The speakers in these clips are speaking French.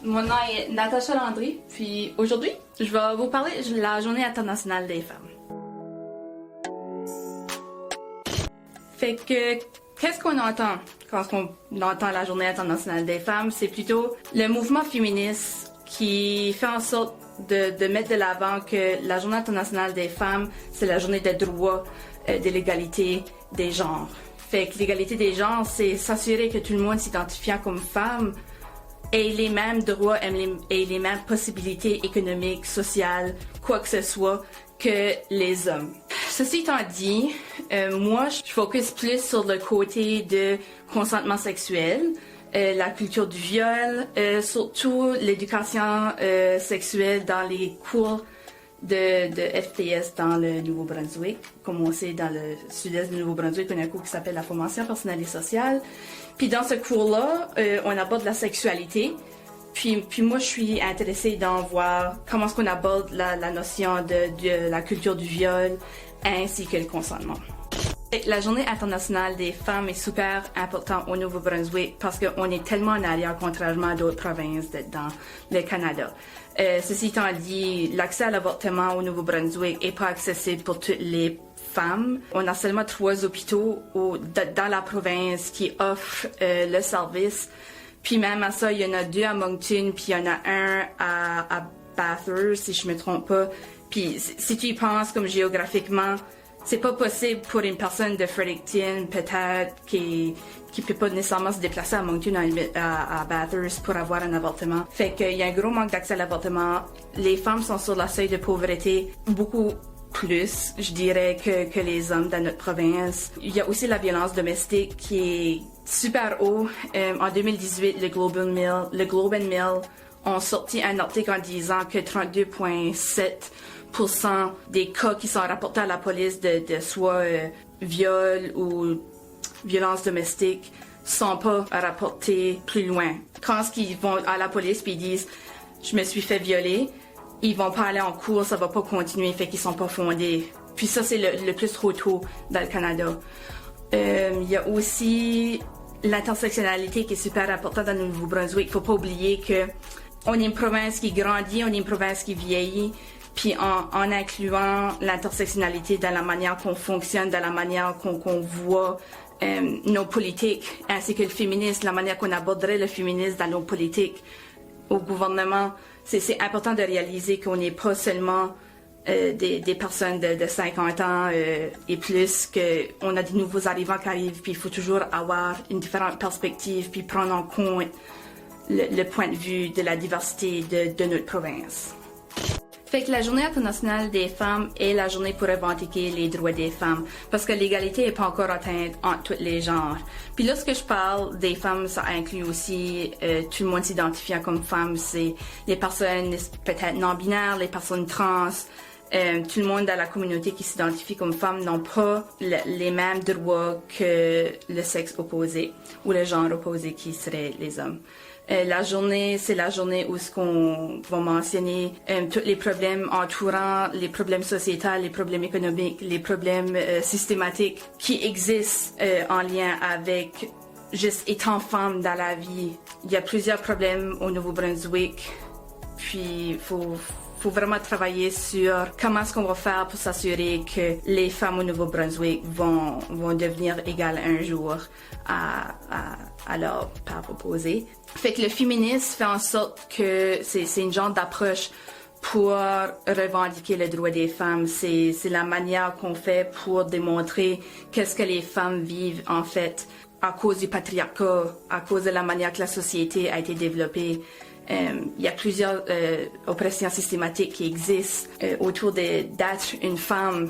Mon nom est Natacha Landry, puis aujourd'hui, je vais vous parler de la Journée internationale des femmes. Fait que, qu'est-ce qu'on entend quand on entend la Journée internationale des femmes? C'est plutôt le mouvement féministe qui fait en sorte de mettre de l'avant que la Journée internationale des femmes, c'est la journée des droits, de l'égalité des genres. Fait que l'égalité des genres, c'est s'assurer que tout le monde s'identifiant comme femme ait les mêmes droits et les mêmes possibilités économiques, sociales, quoi que ce soit, que les hommes. Ceci étant dit, moi, je focus plus sur le côté de consentement sexuel, la culture du viol, surtout l'éducation sexuelle dans les cours de FPS dans le Nouveau-Brunswick. Comme on sait, dans le sud-est du Nouveau-Brunswick, on a un cours qui s'appelle la formation personnelle et sociale. Puis dans ce cours-là, on aborde la sexualité. Puis moi, je suis intéressée d'en voir comment est-ce qu'on aborde la notion de la culture du viol ainsi que le consentement. La Journée internationale des femmes est super importante au Nouveau-Brunswick parce qu'on est tellement en arrière contrairement à d'autres provinces dans le Canada. Ceci étant dit, l'accès à l'avortement au Nouveau-Brunswick n'est pas accessible pour toutes les femmes. On a seulement 3 hôpitaux dans la province qui offrent le service. Puis même à ça, il y en a 2 à Moncton, puis il y en a un à Bathurst, si je me trompe pas. Puis si tu y penses comme géographiquement, c'est pas possible pour une personne de Fredericton, peut-être, qui peut pas nécessairement se déplacer à Moncton, à Bathurst pour avoir un avortement. Fait qu'il y a un gros manque d'accès à l'avortement. Les femmes sont sur le seuil de pauvreté beaucoup plus, je dirais, que les hommes dans notre province. Il y a aussi la violence domestique qui est super haut. En 2018, le Globe and Mail ont sorti un article en disant que 32,7% des cas qui sont rapportés à la police de soit viol ou violence domestique sont pas rapportés plus loin. Quand ils vont à la police puis ils disent « je me suis fait violer », ils vont pas aller en cours, ça va pas continuer, fait qu'ils sont pas fondés. Puis ça, c'est le plus trop tôt dans le Canada. Il y a aussi l'intersectionnalité qui est super importante dans le Nouveau-Brunswick. Faut pas oublier que on est une province qui grandit, on est une province qui vieillit. Puis en incluant l'intersectionnalité dans la manière qu'on fonctionne, dans la manière qu'on voit nos politiques, ainsi que le féminisme, la manière qu'on aborderait le féminisme dans nos politiques au gouvernement, c'est important de réaliser qu'on n'est pas seulement des personnes de 50 ans et plus, qu'on a des nouveaux arrivants qui arrivent, puis il faut toujours avoir une différente perspective, puis prendre en compte le point de vue de la diversité de notre province. Fait que la Journée internationale des femmes est la journée pour revendiquer les droits des femmes, parce que l'égalité n'est pas encore atteinte entre tous les genres. Puis lorsque je parle des femmes, ça inclut aussi tout le monde s'identifiant comme femme, c'est les personnes peut-être non-binaires, les personnes trans, tout le monde dans la communauté qui s'identifie comme femme n'ont pas les mêmes droits que le sexe opposé ou le genre opposé qui serait les hommes. La journée, c'est la journée où ce qu'on va mentionner tous les problèmes entourant, les problèmes sociétals, les problèmes économiques, les problèmes systématiques qui existent en lien avec juste étant femme dans la vie. Il y a plusieurs problèmes au Nouveau-Brunswick, puis faut vraiment travailler sur comment est-ce qu'on va faire pour s'assurer que les femmes au Nouveau-Brunswick vont devenir égales un jour à leur part opposée. Fait que le féminisme fait en sorte que c'est une genre d'approche pour revendiquer le droit des femmes. C'est la manière qu'on fait pour démontrer qu'est-ce que les femmes vivent en fait à cause du patriarcat, à cause de la manière que la société a été développée. Il y a plusieurs oppressions systématiques qui existent autour d'être une femme.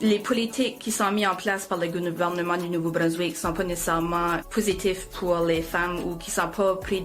Les politiques qui sont mises en place par le gouvernement du Nouveau-Brunswick sont pas nécessairement positives pour les femmes ou qui sont pas prises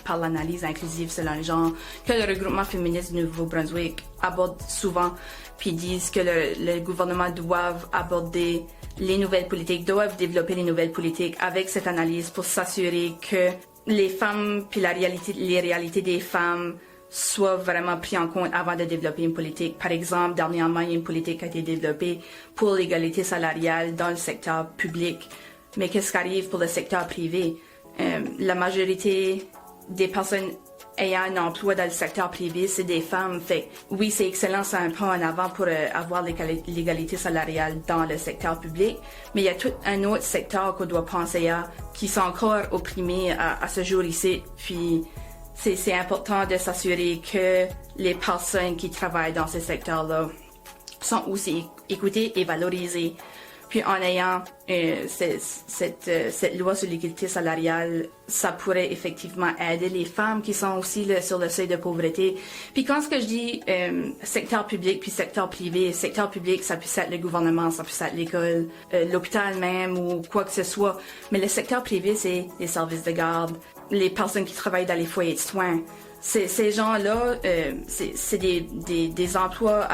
par l'analyse inclusive selon le genre que le regroupement féministe du Nouveau-Brunswick aborde souvent, puis disent que le gouvernement doit aborder les nouvelles politiques, doivent développer les nouvelles politiques avec cette analyse pour s'assurer que les femmes puis les réalités des femmes soient vraiment pris en compte avant de développer une politique. Par exemple, dernièrement, il y a une politique qui a été développée pour l'égalité salariale dans le secteur public. Mais qu'est-ce qui arrive pour le secteur privé? La majorité des personnes ayant un emploi dans le secteur privé, c'est des femmes. Fait oui, c'est excellent, c'est un pas en avant pour avoir l'égalité salariale dans le secteur public, mais il y a tout un autre secteur qu'on doit penser à, qui sont encore opprimés à ce jour ici. Puis c'est important de s'assurer que les personnes qui travaillent dans ce secteur-là sont aussi écoutées et valorisées. Puis en ayant cette loi sur l'égalité salariale, ça pourrait effectivement aider les femmes qui sont aussi sur le seuil de pauvreté. Puis quand ce que je dis secteur public puis secteur privé, secteur public, ça peut être le gouvernement, ça peut être l'école, l'hôpital même ou quoi que ce soit. Mais le secteur privé, c'est les services de garde, les personnes qui travaillent dans les foyers de soins. Ces gens-là, c'est des emplois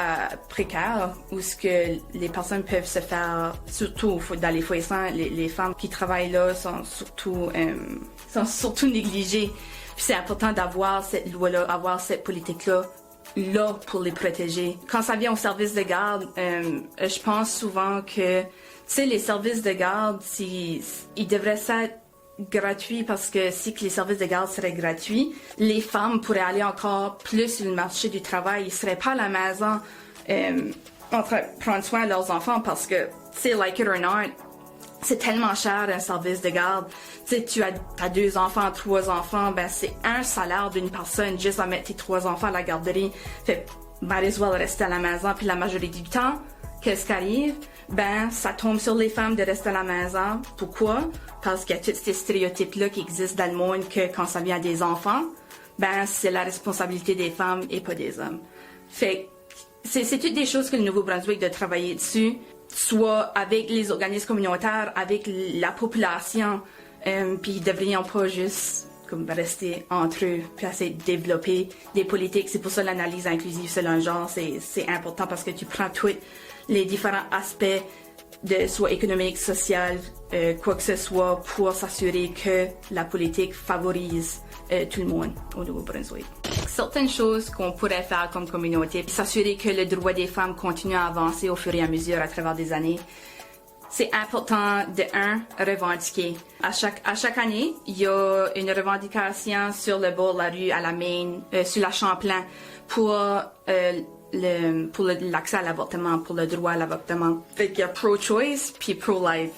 précaires où ce que les personnes peuvent se faire, surtout dans les foyers sains, les femmes qui travaillent là sont surtout négligées. Puis c'est important d'avoir cette loi-là, avoir cette politique-là là pour les protéger. Quand ça vient au service de garde, je pense souvent que, tu sais, les services de garde, ils devraient être gratuit parce que si que les services de garde seraient gratuits, les femmes pourraient aller encore plus sur le marché du travail. Ils ne seraient pas à la maison en train de prendre soin de leurs enfants parce que, tu sais, like it or not, c'est tellement cher un service de garde. Tu sais, tu as 2 enfants, 3 enfants, ben c'est un salaire d'une personne juste à mettre tes 3 enfants à la garderie. Fait, might as well rester à la maison. Puis la majorité du temps, qu'est-ce qui arrive? Ben, ça tombe sur les femmes de rester à la maison. Pourquoi? Parce qu'il y a tous ces stéréotypes-là qui existent dans le monde que quand ça vient à des enfants, ben, c'est la responsabilité des femmes et pas des hommes. Fait c'est toutes des choses que le Nouveau-Brunswick doit travailler dessus, soit avec les organismes communautaires, avec la population, puis ils devraient pas juste comme rester entre eux, puis essayer de développer des politiques. C'est pour ça l'analyse inclusive selon genre, c'est important parce que tu prends tous les différents aspects de soit économique, social, quoi que ce soit, pour s'assurer que la politique favorise tout le monde au Nouveau-Brunswick. Certaines choses qu'on pourrait faire comme communauté, s'assurer que le droit des femmes continue à avancer au fur et à mesure à travers des années. C'est important de revendiquer. À chaque année, il y a une revendication sur le bord de la rue à la Main, sur la Champlain, pour l'accès à l'avortement, pour le droit à l'avortement. Fait qu'il y a pro-choice puis pro-life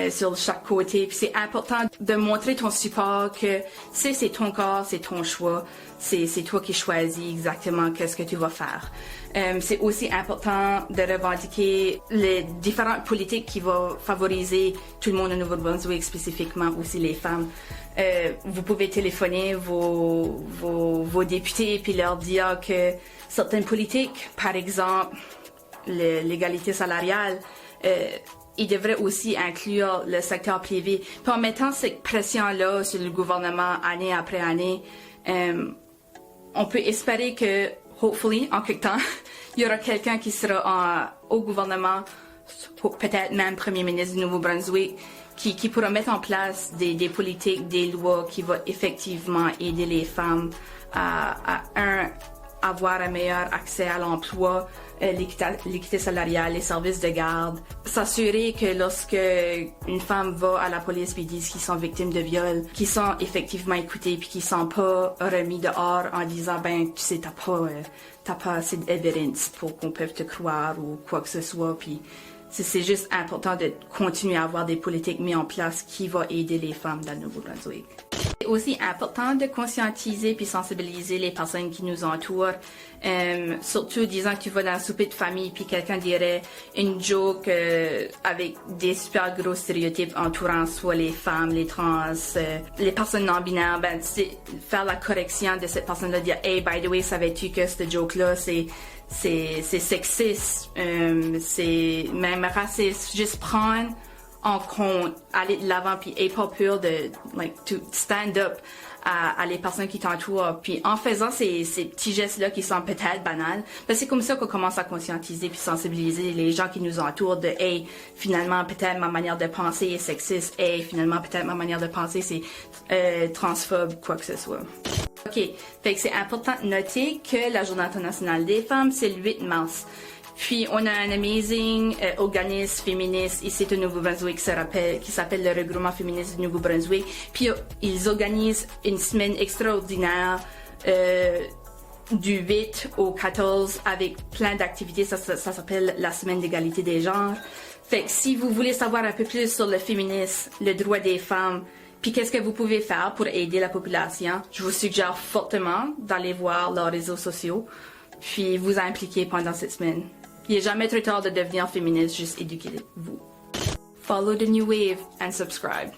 sur chaque côté. Puis c'est important de montrer ton support que c'est ton corps, c'est ton choix, c'est toi qui choisis exactement qu'est-ce que tu vas faire. C'est aussi important de revendiquer les différentes politiques qui vont favoriser tout le monde au Nouveau-Brunswick, spécifiquement aussi les femmes. Vous pouvez téléphoner vos députés puis leur dire que certaines politiques, par exemple l'égalité salariale, ils devraient aussi inclure le secteur privé. Puis en mettant cette pression-là sur le gouvernement année après année, on peut espérer que, hopefully, en quelque temps, il y aura quelqu'un qui sera au gouvernement, peut-être même premier ministre du Nouveau-Brunswick, qui pourra mettre en place des politiques, des lois qui vont effectivement aider les femmes à avoir un meilleur accès à l'emploi, l'équité salariale, les services de garde. S'assurer que lorsque une femme va à la police et disent qu'ils sont victimes de viol, qu'ils sont effectivement écoutés puis qu'ils sont pas remis dehors en disant ben tu sais t'as pas assez d'évidence pour qu'on puisse te croire ou quoi que ce soit. Puis c'est juste important de continuer à avoir des politiques mises en place qui vont aider les femmes dans le Nouveau-Brunswick. C'est aussi important de conscientiser puis sensibiliser les personnes qui nous entourent. Surtout, disons que tu vas dans un souper de famille puis quelqu'un dirait une joke avec des super gros stéréotypes entourant soit les femmes, les trans, les personnes non-binaires. Ben, faire la correction de cette personne-là, dire « Hey, by the way, savais-tu que cette joke-là, c'est sexiste, c'est même raciste. » Juste prendre en compte, aller de l'avant, puis être pas peur de, to stand up à les personnes qui t'entourent. Puis en faisant ces petits gestes-là qui sont peut-être banals, ben c'est comme ça qu'on commence à conscientiser puis sensibiliser les gens qui nous entourent de, hey, finalement, peut-être ma manière de penser est sexiste, hey, finalement, peut-être ma manière de penser c'est transphobe, quoi que ce soit. OK. Fait que c'est important de noter que la Journée internationale des femmes, c'est le 8 mars. Puis on a un amazing organisme féministe ici au Nouveau-Brunswick qui s'appelle le Regroupement féministe du Nouveau-Brunswick. Puis ils organisent une semaine extraordinaire du 8 au 14 avec plein d'activités. Ça s'appelle la semaine d'égalité des genres. Fait que si vous voulez savoir un peu plus sur le féminisme, le droit des femmes, puis qu'est-ce que vous pouvez faire pour aider la population, je vous suggère fortement d'aller voir leurs réseaux sociaux, puis vous impliquer pendant cette semaine. Il n'est jamais trop tard de devenir féministe, juste éduquez-vous. Follow the new wave and subscribe.